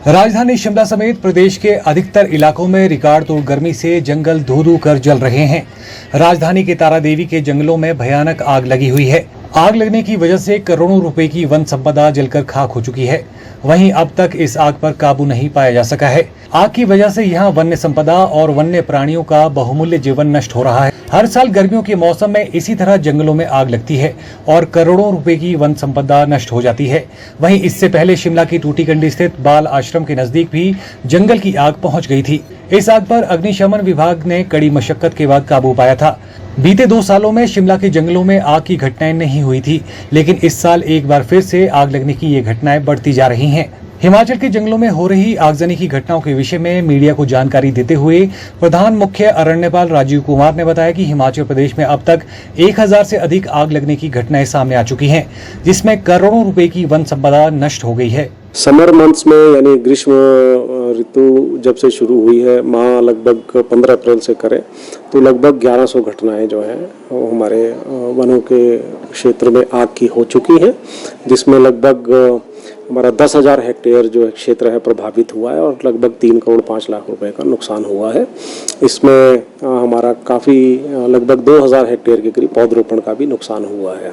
राजधानी शिमला समेत प्रदेश के अधिकतर इलाकों में रिकॉर्ड तोड़ गर्मी से जंगल धू धू कर जल रहे हैं। राजधानी के तारादेवी के जंगलों में भयानक आग लगी हुई है। आग लगने की वजह से करोड़ों रुपए की वन संपदा जलकर खाक हो चुकी है। वहीं अब तक इस आग पर काबू नहीं पाया जा सका है। आग की वजह से यहां वन्य संपदा और वन्य प्राणियों का बहुमूल्य जीवन नष्ट हो रहा है। हर साल गर्मियों के मौसम में इसी तरह जंगलों में आग लगती है और करोड़ों रुपए की वन संपदा नष्ट हो जाती है। वहीं इससे पहले शिमला की टूटीकंडी स्थित बाल आश्रम के नजदीक भी जंगल की आग पहुंच गई थी। इस आग पर अग्निशमन विभाग ने कड़ी मशक्कत के बाद काबू पाया था। बीते 2 सालों में शिमला के जंगलों में आग की घटनाएं नहीं हुई थी, लेकिन इस साल एक बार फिर से आग लगने की ये घटनाएं बढ़ती जा रही हैं। हिमाचल के जंगलों में हो रही आगजनी की घटनाओं के विषय में मीडिया को जानकारी देते हुए प्रधान मुख्य अरण्यपाल राजीव कुमार ने बताया कि हिमाचल प्रदेश में अब तक 1000 से अधिक आग लगने की घटनाएं सामने आ चुकी हैं, जिसमें करोड़ों रुपए की वन संपदा नष्ट हो गई है। समर मंथ्स में यानी ग्रीष्म ऋतु जब से शुरू हुई है, माह लगभग 15 अप्रैल से करें तो लगभग 1100 घटनाएं जो हैं वो हमारे वनों के क्षेत्र में आग की हो चुकी हैं, जिसमें लगभग हमारा 10,000 हेक्टेयर जो क्षेत्र है प्रभावित हुआ है और लगभग 3 करोड़ 5 लाख रुपए का नुकसान हुआ है। इसमें हमारा काफ़ी लगभग 2,000 हेक्टेयर के करीब पौधरोपण का भी नुकसान हुआ है।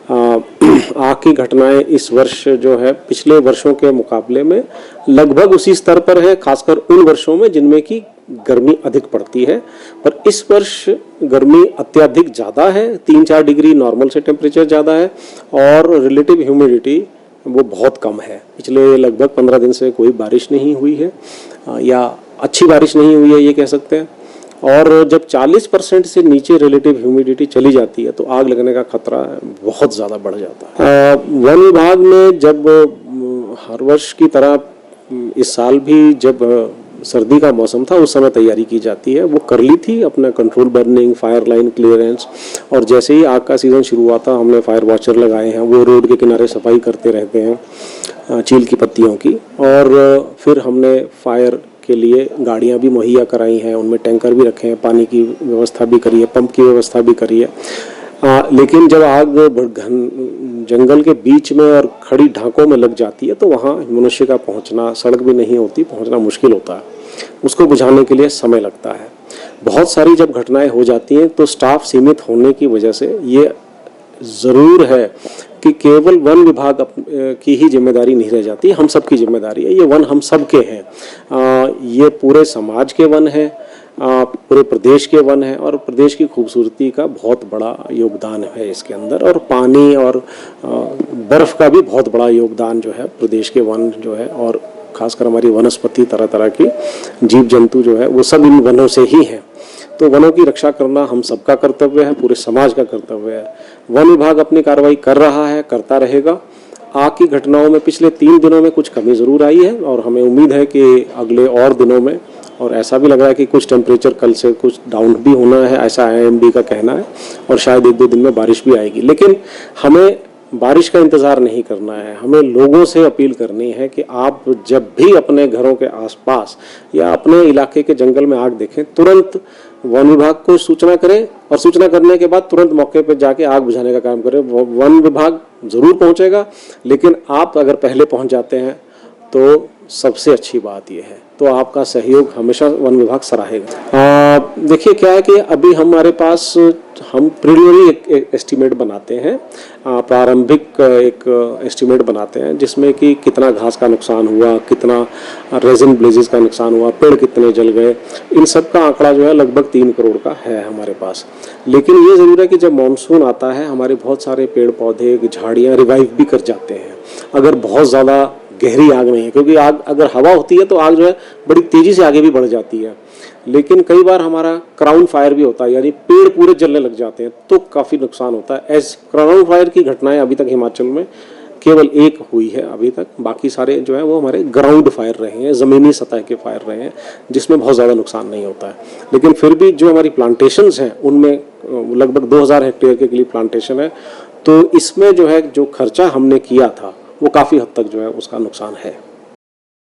आग की घटनाएं इस वर्ष जो है पिछले वर्षों के मुकाबले में लगभग उसी स्तर पर है, खासकर उन वर्षों में जिनमें की गर्मी अधिक पड़ती है। पर इस वर्ष गर्मी अत्यधिक ज़्यादा है, 3-4 डिग्री नॉर्मल से टेम्परेचर ज़्यादा है और रिलेटिव ह्यूमिडिटी वो बहुत कम है। पिछले लगभग 15 दिन से कोई बारिश नहीं हुई है या अच्छी बारिश नहीं हुई है ये कह सकते हैं। और जब 40% से नीचे रिलेटिव ह्यूमिडिटी चली जाती है तो आग लगने का खतरा बहुत ज़्यादा बढ़ जाता है। वन विभाग ने जब हर वर्ष की तरह इस साल भी जब सर्दी का मौसम था उस समय तैयारी की जाती है, वो कर ली थी अपना control burning, fire line clearance. और जैसे ही आग का सीज़न शुरू हुआ था हमने फायर वॉचर लगाए हैं, वो रोड के किनारे सफाई करते रहते हैं चील की पत्तियों की। और फिर हमने फायर के लिए गाड़ियां भी मुहैया कराई हैं, उनमें टैंकर भी रखे हैं, पानी की व्यवस्था भी करी है, पंप की व्यवस्था भी करी है। लेकिन जब आग जंगल के बीच में और खड़ी ढाकों में लग जाती है तो वहाँ मनुष्य का पहुँचना, सड़क भी नहीं होती, पहुँचना मुश्किल होता है। उसको बुझाने के लिए समय लगता है। बहुत सारी जब घटनाएं हो जाती हैं तो स्टाफ सीमित होने की वजह से ये ज़रूर है कि केवल वन विभाग की ही जिम्मेदारी नहीं रह जाती, हम सब की जिम्मेदारी है। ये वन हम सब के हैं, ये पूरे समाज के वन है, पूरे प्रदेश के वन है और प्रदेश की खूबसूरती का बहुत बड़ा योगदान है इसके अंदर। और पानी और बर्फ़ का भी बहुत बड़ा योगदान जो है प्रदेश के वन जो है, और खासकर हमारी वनस्पति तरह तरह की जीव जंतु जो है वो सब इन वनों से ही हैं। तो वनों की रक्षा करना हम सबका कर्तव्य है, पूरे समाज का कर्तव्य है। वन विभाग अपनी कार्रवाई कर रहा है, करता रहेगा। आग की घटनाओं में पिछले 3 दिनों में कुछ कमी ज़रूर आई है और हमें उम्मीद है कि अगले और दिनों में, और ऐसा भी लग रहा है कि कुछ टेम्परेचर कल से कुछ डाउन भी होना है, ऐसा IMD का कहना है, और शायद 1-2 दिन में बारिश भी आएगी। लेकिन हमें बारिश का इंतज़ार नहीं करना है, हमें लोगों से अपील करनी है कि आप जब भी अपने घरों के आसपास या अपने इलाके के जंगल में आग देखें, तुरंत वन विभाग को सूचना करें और सूचना करने के बाद तुरंत मौके पर जाके आग बुझाने का काम करें। वन विभाग ज़रूर पहुंचेगा, लेकिन आप अगर पहले पहुंच जाते हैं तो सबसे अच्छी बात यह है, तो आपका सहयोग हमेशा वन विभाग सराहेगा। देखिए क्या है कि अभी हमारे पास हम प्रिलिमिनरी एस्टीमेट बनाते हैं, प्रारंभिक एक एस्टीमेट बनाते हैं जिसमें कि कितना घास का नुकसान हुआ, कितना रेजिन ब्लेजेस का नुकसान हुआ, पेड़ कितने जल गए, इन सब का आंकड़ा जो है लगभग 3 करोड़ का है हमारे पास। लेकिन ये ज़रूर है कि जब मानसून आता है हमारे बहुत सारे पेड़ पौधे झाड़ियाँ रिवाइव भी कर जाते हैं, अगर बहुत ज़्यादा गहरी आग नहीं है, क्योंकि आग अगर हवा होती है तो आग जो है बड़ी तेज़ी से आगे भी बढ़ जाती है। लेकिन कई बार हमारा क्राउन फायर भी होता है, यानी पेड़ पूरे जलने लग जाते हैं तो काफ़ी नुकसान होता है। ऐसे क्राउन फायर की घटनाएं अभी तक हिमाचल में केवल 1 हुई है अभी तक, बाकी सारे जो है वो हमारे ग्राउंड फायर रहे हैं, ज़मीनी सतह के फायर रहे हैं, जिसमें बहुत ज़्यादा नुकसान नहीं होता है। लेकिन फिर भी जो हमारी प्लांटेशंस हैं उनमें लगभग 2000 हेक्टेयर के लिए प्लांटेशन है, तो इसमें जो है जो खर्चा हमने किया था वो काफ़ी हद तक जो है उसका नुकसान है।